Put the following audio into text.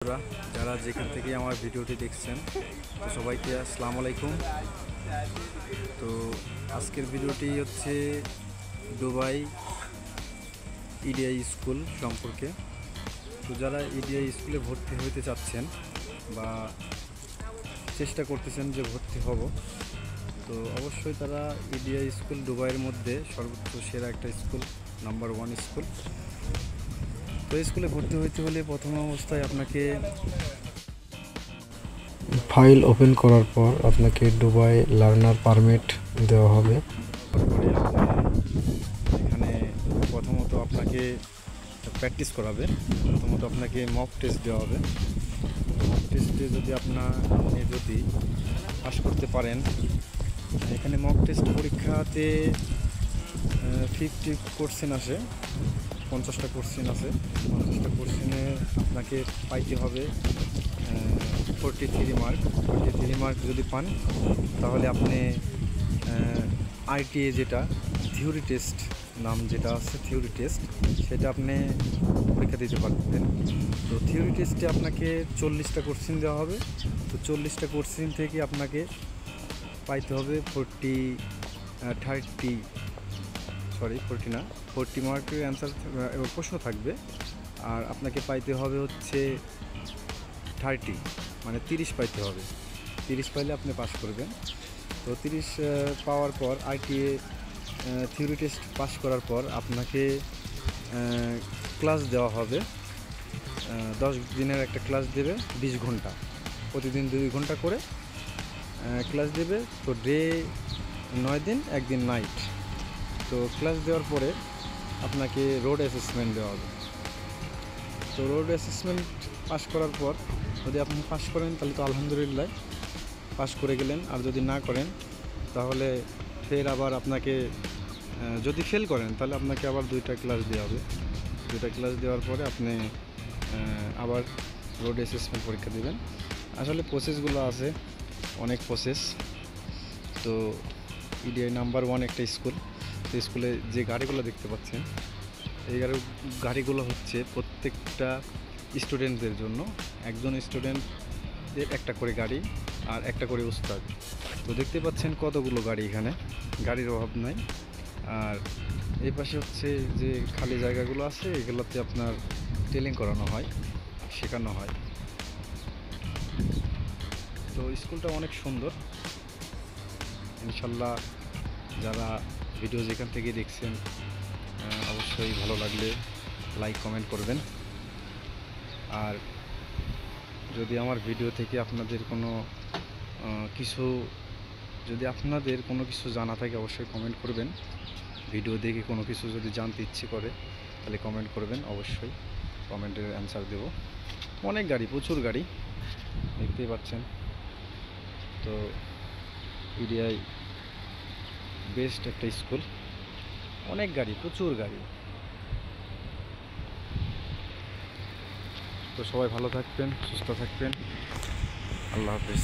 বন্ধুরা যারা যেখান থেকে আমার ভিডিওটি দেখছেন তো সবাইকে আসসালামু আলাইকুম। তো আজকের ভিডিওটি হচ্ছে দুবাই ইডিআই স্কুল সম্পর্কে। তো যারা ইডিআই স্কুলে ভর্তি হতে চাচ্ছেন বা চেষ্টা করতেছেন যে ভর্তি হব, তো অবশ্যই তারা ইডিআই স্কুল দুবাইয়ের মধ্যে সর্বোচ্চ সেরা একটা স্কুল, নাম্বার 1 স্কুল। তো স্কুলে ভর্তি হতে হলে প্রথম অবস্থায় আপনাকে ফাইল ওপেন করার পর আপনাকে দুবাই লার্নার পারমিট দেওয়া হবে। এখানে প্রথমত আপনাকে প্র্যাকটিস করাবে, প্রথমত আপনাকে মক টেস্ট দেওয়া হবে। মক টেস্টে যদি আপনি যদি পাস করতে পারেন, এখানে মক টেস্ট পরীক্ষাতে 50 কোশ্চেন আসে, 50টা কোশ্চেন আছে। 50টা কোশ্চেনে আপনাকে পাইতে হবে 43 মার্ক। 43 মার্ক যদি পান তাহলে আপনি আইটিএ যেটা থিওরি টেস্ট নাম যেটা আছে, থিওরি টেস্ট, সেটা আপনি পরীক্ষা দিতে পারবেন। তো থিওরি টেস্টে আপনাকে 40টা কোশ্চেন দেওয়া হবে। তো 40টা কোশ্চেন থেকে আপনাকে পাইতে হবে 40 মার্কের অ্যান্সার প্রশ্ন থাকবে। আর আপনাকে পাইতে হবে হচ্ছে 30, মানে 30 পাইতে হবে। 30 পাইলে আপনি পাস করবেন। তো 30 পাওয়ার পর আইটিএ থিওরি টেস্ট পাস করার পর আপনাকে ক্লাস দেওয়া হবে। 10 দিনের একটা ক্লাস দেবে, 20 ঘন্টা, প্রতিদিন 2 ঘন্টা করে ক্লাস দেবে। তো ডে 9 দিন, 1 দিন নাইট। তো ক্লাস দেওয়ার পরে আপনাকে রোড অ্যাসেসমেন্ট দেওয়া হবে। তো রোড অ্যাসেসমেন্ট পাস করার পর যদি আপনি পাস করেন তাহলে তো আলহামদুলিল্লাহ, পাস করে গেলেন। আর যদি না করেন তাহলে ফের আবার আপনাকে, যদি ফেল করেন তাহলে আপনাকে আবার 2টা ক্লাস দেওয়া হবে। 2টা ক্লাস দেওয়ার পরে আপনি আবার রোড অ্যাসেসমেন্ট পরীক্ষা দেবেন। আসলে প্রসেসগুলো আছে, অনেক প্রসেস। তো ইডিআই নাম্বার 1 একটা স্কুল। তো স্কুলে যে গাড়িগুলো দেখতে পাচ্ছেন, এই গাড়িগুলো হচ্ছে প্রত্যেকটা স্টুডেন্টদের জন্য। একজন স্টুডেন্টদের একটা করে গাড়ি আর একটা করে উস্তাদ। তো দেখতে পাচ্ছেন কতগুলো গাড়ি, এখানে গাড়ির অভাব নাই। আর এই পাশে হচ্ছে যে খালি জায়গাগুলো আছে, এগুলোতে আপনার ট্রেনিং করানো হয়, শেখানো হয়। তো স্কুলটা অনেক সুন্দর। ইনশাল্লাহ যারা ভিডিও যেখান থেকে দেখছেন অবশ্যই ভালো লাগলে লাইক কমেন্ট করবেন। আর যদি আমার ভিডিও থেকে আপনাদের কোনো কিছু জানা থাকে অবশ্যই কমেন্ট করবেন। ভিডিও দেখে কোনো কিছু যদি জানতে ইচ্ছে করে তাহলে কমেন্ট করবেন, অবশ্যই কমেন্টের অ্যান্সার দেব। অনেক গাড়ি, প্রচুর গাড়ি দেখতেই পাচ্ছেন। তো ইডিআই বেস্ট একটা স্কুল, অনেক গাড়ি, প্রচুর গাড়ি। তো সবাই ভালো থাকবেন, সুস্থ থাকবেন। আল্লাহ হাফেজ।